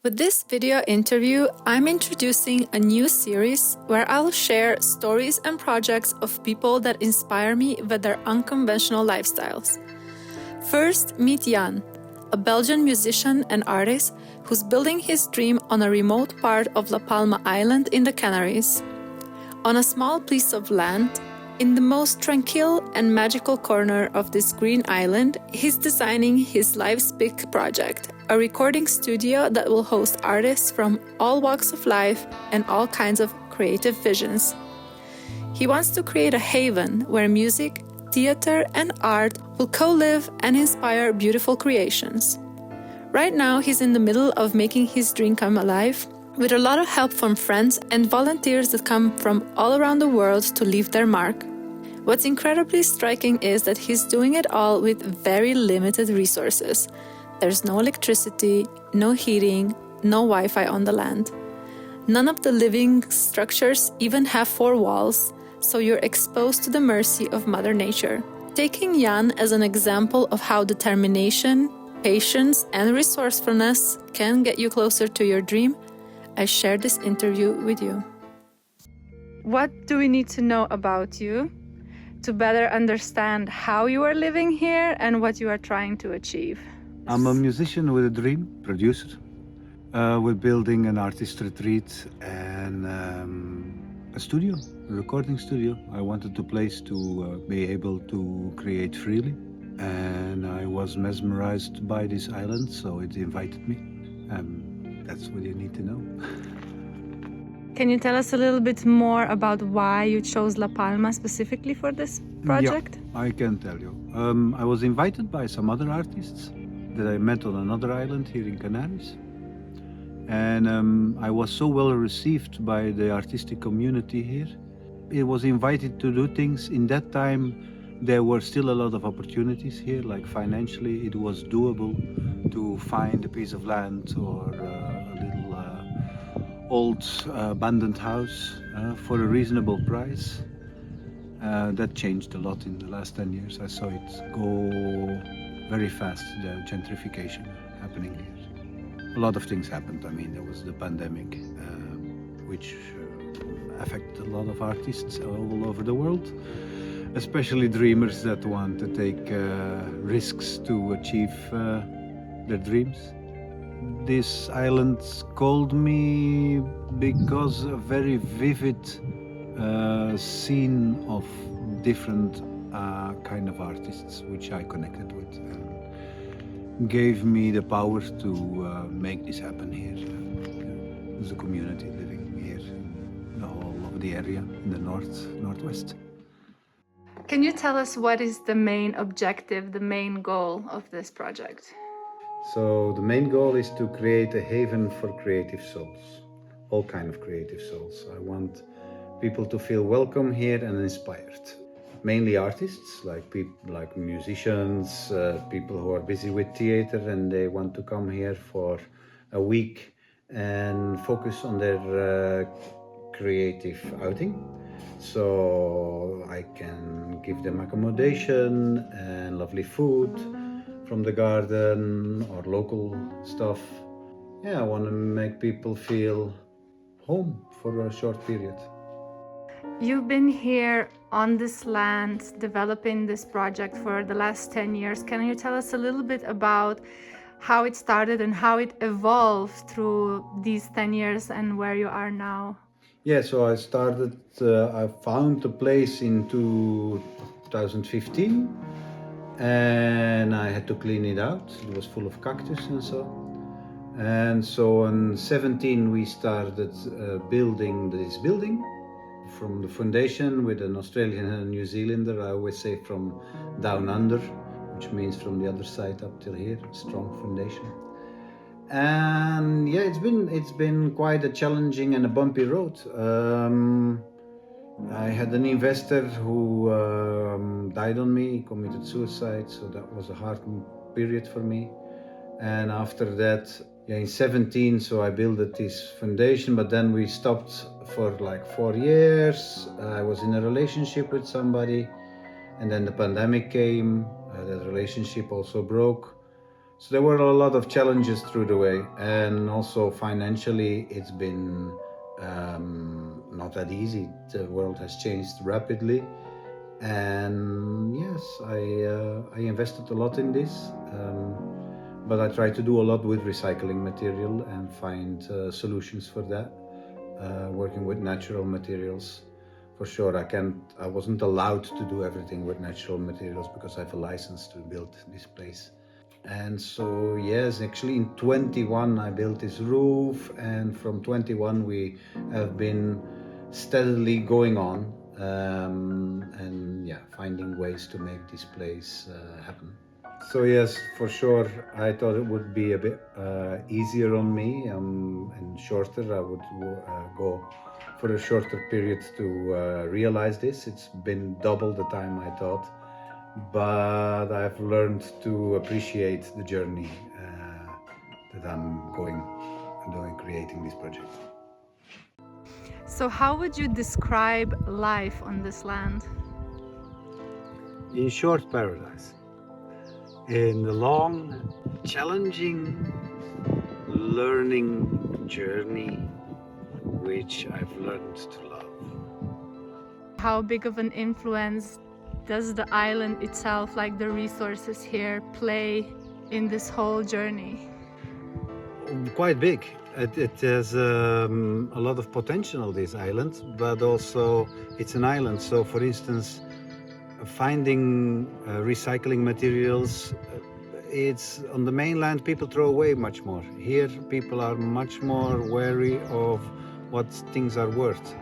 With this video interview, I'm introducing a new series where I'll share stories and projects of people that inspire me with their unconventional lifestyles. First, meet Jan, a Belgian musician and artist who's building his dream on a remote part of La Palma island in the Canaries. On a small piece of land, in the most tranquil and magical corner of this green island, he's designing his life's big project, a recording studio that will host artists from all walks of life and all kinds of creative visions. He wants to create a haven where music, theater, and art will co-live and inspire beautiful creations. Right now, he's in the middle of making his dream come alive, with a lot of help from friends and volunteers that come from all around the world to leave their mark. What's incredibly striking is that he's doing it all with very limited resources. There's no electricity, no heating, no Wi-Fi on the land. None of the living structures even have 4 walls, so you're exposed to the mercy of Mother Nature. Taking Jan as an example of how determination, patience, and resourcefulness can get you closer to your dream, I share this interview with you. What do we need to know about you to better understand how you are living here and what you are trying to achieve? I'm a musician with a dream, producer. We're building an artist retreat and a studio, a recording studio. I wanted a place to be able to create freely, and I was mesmerized by this island, so it invited me. That's what you need to know. Can you tell us a little bit more about why you chose La Palma specifically for this project? Yeah, I can tell you. I was invited by some other artists that I met on another island here in Canaries. And I was so well received by the artistic community here. It was invited to do things. In that time, there were still a lot of opportunities here, like financially, it was doable to find a piece of land or a little old abandoned house for a reasonable price. That changed a lot in the last 10 years. I saw it go very fast, the gentrification happening here. A lot of things happened. I mean, there was the pandemic, which affected a lot of artists all over the world, especially dreamers that want to take risks to achieve their dreams. This island called me because a very vivid scene of different kind of artists which I connected with and gave me the power to make this happen here. There's a community living here in the whole of the area in the northwest. Can you tell us what is the main objective, the main goal of this project? So the main goal is to create a haven for creative souls, all kind of creative souls. I want people to feel welcome here and inspired. Mainly artists, like musicians, people who are busy with theater and they want to come here for a week and focus on their creative outing. So I can give them accommodation and lovely food from the garden or local stuff. Yeah, I want to make people feel home for a short period. You've been here on this land developing this project for the last 10 years. Can you tell us a little bit about how it started and how it evolved through these 10 years and where you are now? Yeah, so I found a place in 2015 and I had to clean it out. It was full of cactus and so. And so in 17 we started building this building from the foundation with an Australian and a New Zealander. I always say from down under, which means from the other side up till here, strong foundation. And yeah, it's been quite a challenging and a bumpy road. I had an investor who died on me, he committed suicide, so that was a hard period for me. And after that, in 17, so I built this foundation, but then we stopped for like 4 years. I was in a relationship with somebody, and then the pandemic came, that relationship also broke. So there were a lot of challenges through the way, and also financially it's been not that easy. The world has changed rapidly, and yes, I invested a lot in this, but I try to do a lot with recycling material and find solutions for that, working with natural materials. For sure, I wasn't allowed to do everything with natural materials because I have a license to build this place. And so yes, actually in 21 I built this roof, and from 21 we have been steadily going on, and yeah, finding ways to make this place happen. So yes, for sure, I thought it would be a bit easier on me, and shorter. I would go for a shorter period to realize this. It's been double the time I thought, but I've learned to appreciate the journey that I'm going and doing, creating this project. So how would you describe life on this land? In short, paradise. In the long, challenging, learning journey, which I've learned to love. How big of an influence does the island itself, like the resources here, play in this whole journey? Quite big. It has a lot of potential, this island, but also it's an island. So for instance, finding recycling materials, it's on the mainland people throw away much more. Here people are much more wary of what things are worth.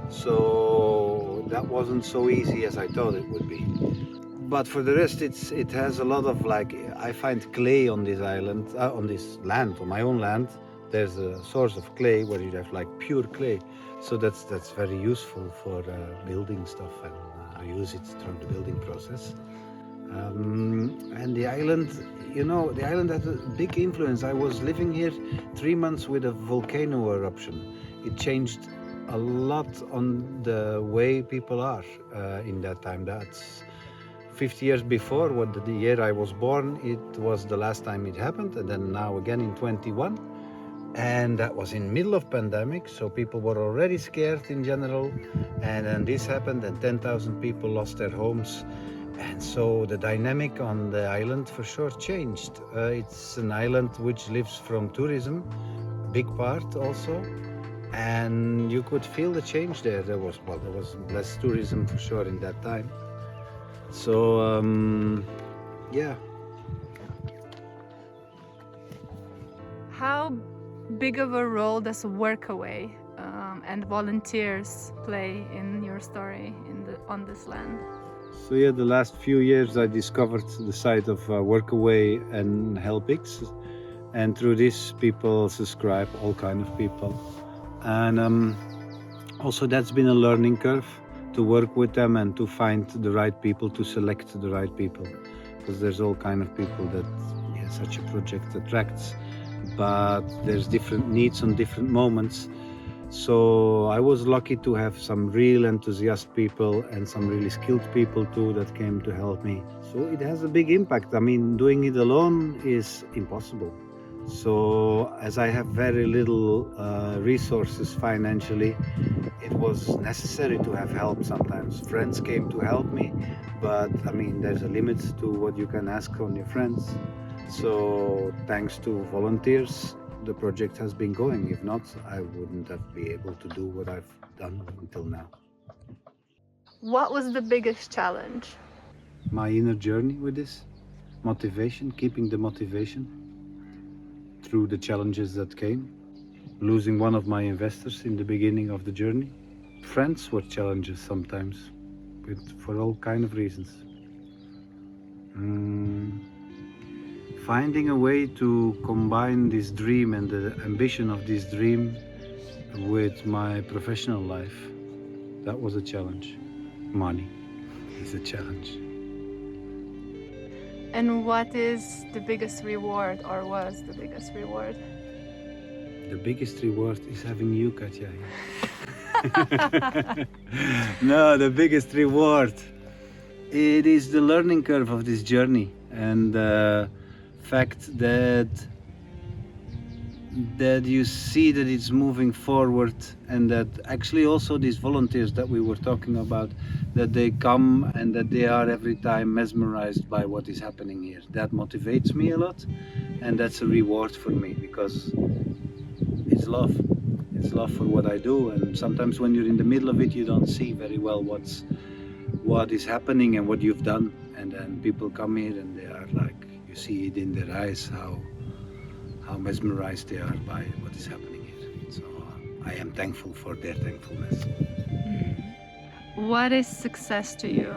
So that wasn't so easy as I thought it would be. But for the rest, it has a lot of, like, I find clay on this island, on this land, on my own land. There's a source of clay where you have like pure clay. So that's very useful for building stuff, and I use it through the building process. And the island, you know, the island has a big influence. I was living here 3 months with a volcano eruption. It changed a lot on the way people are in that time. That's 50 years before, the year I was born, it was the last time it happened, and then now again in 21. And that was in middle of pandemic, so people were already scared in general. And then this happened, and 10,000 people lost their homes. And so the dynamic on the island for sure changed. It's an island which lives from tourism, big part also. And you could feel the change there. There was less tourism for sure in that time. So yeah. How big of a role does Workaway and volunteers play in your story on this land? So yeah, the last few years I discovered the site of Workaway and HelpX, and through this people subscribe, all kind of people, and also that's been a learning curve to work with them and to find the right people, to select the right people, because there's all kind of people that such a project attracts, but there's different needs on different moments. So I was lucky to have some real enthusiastic people and some really skilled people too that came to help me. So it has a big impact. I mean, doing it alone is impossible. So as I have very little resources financially, it was necessary to have help sometimes. Friends came to help me, but I mean, there's a limit to what you can ask on your friends. So thanks to volunteers, the project has been going. If not, I wouldn't have been able to do what I've done until now. What was the biggest challenge? My inner journey with this, motivation, keeping the motivation through the challenges that came. Losing one of my investors in the beginning of the journey. Friends were challenges sometimes, for all kind of reasons. Finding a way to combine this dream and the ambition of this dream with my professional life, that was a challenge. Money is a challenge. And what is the biggest reward, or was the biggest reward? The biggest reward is having you, Katja. No, the biggest reward, it is the learning curve of this journey, and fact that you see that it's moving forward, and that actually also these volunteers that we were talking about, that they come and that they are every time mesmerized by what is happening here. That motivates me a lot, and that's a reward for me, because it's love. It's love for what I do, and sometimes when you're in the middle of it, you don't see very well what is happening and what you've done, and then people come here and they are like, you see it in their eyes how mesmerized they are by what is happening here. So I am thankful for their thankfulness. What is success to you?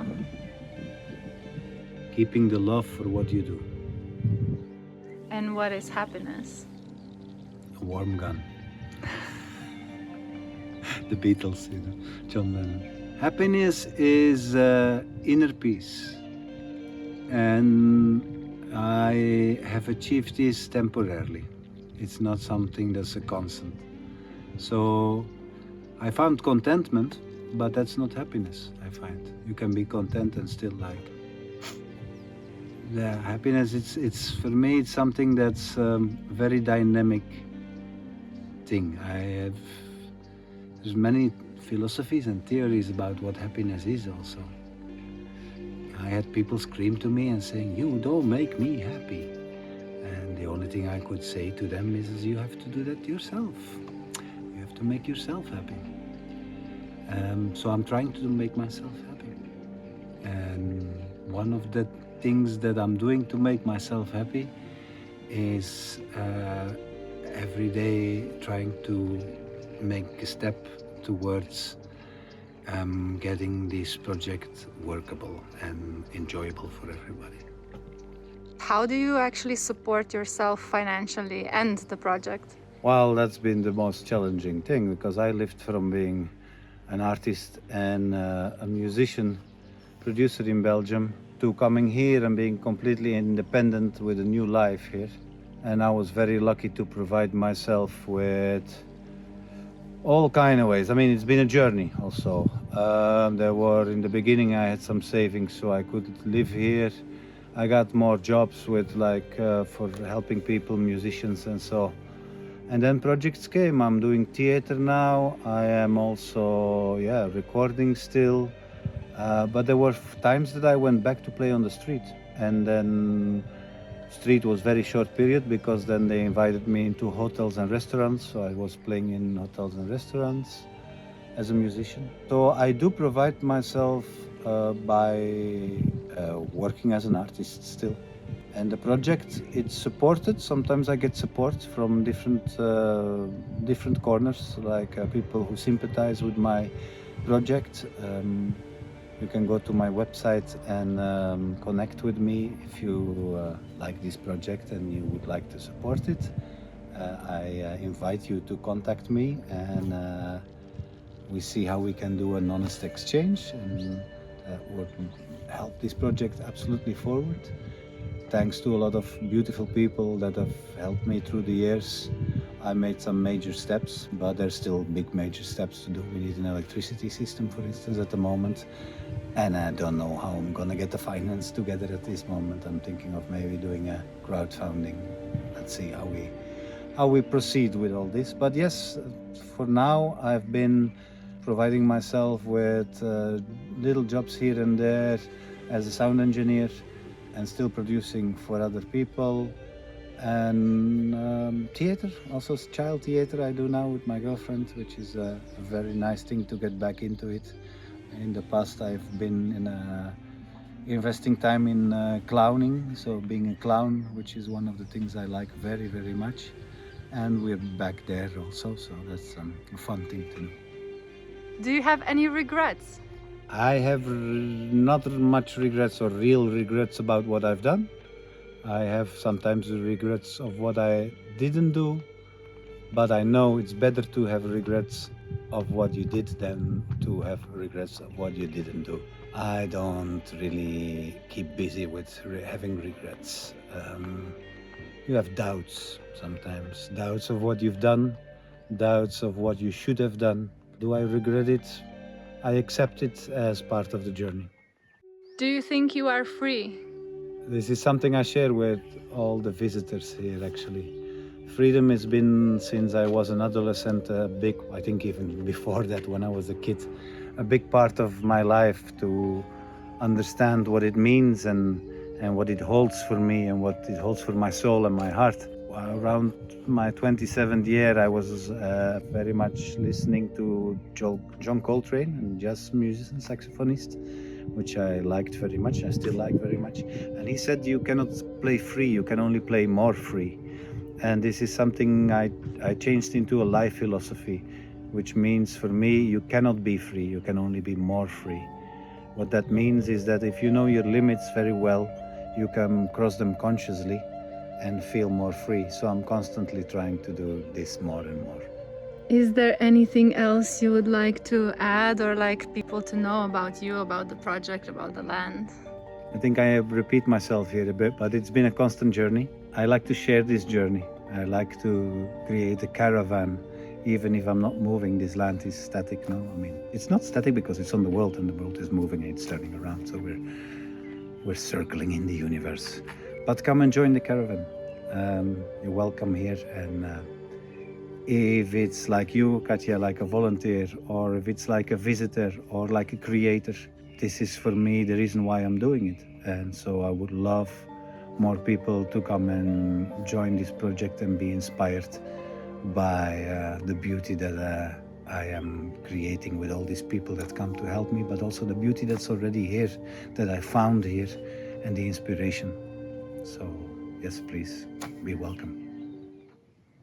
Keeping the love for what you do. And what is happiness? A warm gun. The Beatles, John Lennon. Happiness is inner peace, and I have achieved this temporarily. It's not something that's a constant. So I found contentment, but that's not happiness, I find. You can be content and still like. The happiness, it's for me, it's something that's very dynamic thing. There's many philosophies and theories about what happiness is also. I had people scream to me and saying, "You don't make me happy." And the only thing I could say to them is you have to do that yourself. You have to make yourself happy. So I'm trying to make myself happy. And one of the things that I'm doing to make myself happy is every day trying to make a step towards getting this project workable and enjoyable for everybody. How do you actually support yourself financially and the project? Well, that's been the most challenging thing, because I lived from being an artist and a musician, producer in Belgium, to coming here and being completely independent with a new life here. And I was very lucky to provide myself with all kind of ways. I mean, it's been a journey also. There were, in the beginning, I had some savings so I could live here. I got more jobs with for helping people, musicians and so. And then projects came. I'm doing theater now. I am also, recording still. But there were times that I went back to play on the street. And then street was very short period, because then they invited me into hotels and restaurants. So I was playing in hotels and restaurants as a musician. So I do provide myself by working as an artist still. And the project, it's supported. Sometimes I get support from different corners, like people who sympathize with my project. You can go to my website and connect with me if you like this project and you would like to support it. I invite you to contact me, and we see how we can do an honest exchange and help this project absolutely forward. Thanks to a lot of beautiful people that have helped me through the years. I made some major steps, but there's still big major steps to do. We need an electricity system, for instance, at the moment. And I don't know how I'm gonna get the finance together at this moment. I'm thinking of maybe doing a crowdfunding. Let's see how we proceed with all this. But yes, for now, I've been providing myself with little jobs here and there as a sound engineer, and still producing for other people. And theater, also child theater I do now with my girlfriend, which is a very nice thing to get back into it. In the past I've been investing time in clowning, so being a clown, which is one of the things I like very, very much. And we're back there also, so that's a fun thing to do. Do you have any regrets? I have not much regrets or real regrets about what I've done. I have sometimes regrets of what I didn't do, but I know it's better to have regrets of what you did than to have regrets of what you didn't do. I don't really keep busy with having regrets. You have doubts sometimes, doubts of what you've done, doubts of what you should have done. Do I regret it? I accept it as part of the journey. Do you think you are free? This is something I share with all the visitors here, actually. Freedom has been, since I was an adolescent, a big, I think even before that, when I was a kid, a big part of my life to understand what it means and what it holds for me and what it holds for my soul and my heart. Around my 27th year, I was very much listening to John Coltrane, a jazz musician, saxophonist, which I liked very much, I still like very much. And he said, you cannot play free, you can only play more free. And this is something I changed into a life philosophy, which means for me, you cannot be free, you can only be more free. What that means is that if you know your limits very well, you can cross them consciously and feel more free. So I'm constantly trying to do this more and more. Is there anything else you would like to add or like people to know about you, about the project, about the land? I think I repeat myself here a bit, but it's been a constant journey. I like to share this journey. I like to create a caravan, even if I'm not moving. This land is static now. I mean, it's not static because it's on the world and the world is moving and it's turning around. So we're circling in the universe. But come and join the caravan. You're welcome here. And if it's like you, Katja, like a volunteer, or if it's like a visitor or like a creator, this is for me the reason why I'm doing it. And so I would love more people to come and join this project and be inspired by the beauty that I am creating with all these people that come to help me, but also the beauty that's already here, that I found here, and the inspiration. So yes, please be welcome.